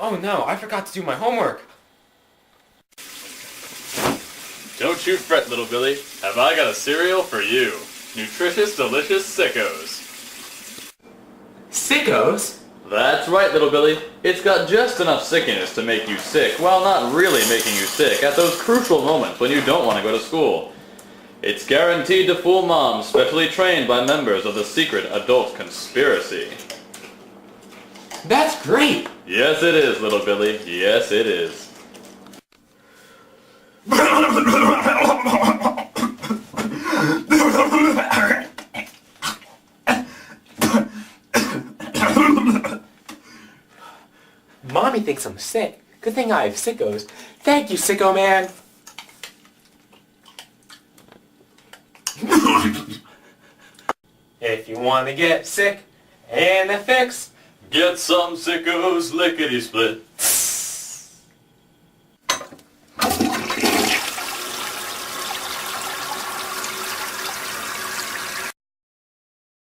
Oh no, I forgot to do my homework. Don't you fret, little Billy. Have I got a cereal for you. Nutritious, delicious Sickos. Sickos? That's right, little Billy. It's got just enough sickiness to make you sick, while not really making you sick at those crucial moments when you don't want to go to school. It's guaranteed to fool moms specially trained by members of the secret adult conspiracy. That's great! Yes, it is, little Billy. Yes, it is. Mommy thinks I'm sick. Good thing I have Sickos. Thank you, Sicko Man! If you want to get sick and a fix, Get some Sickos lickety-split.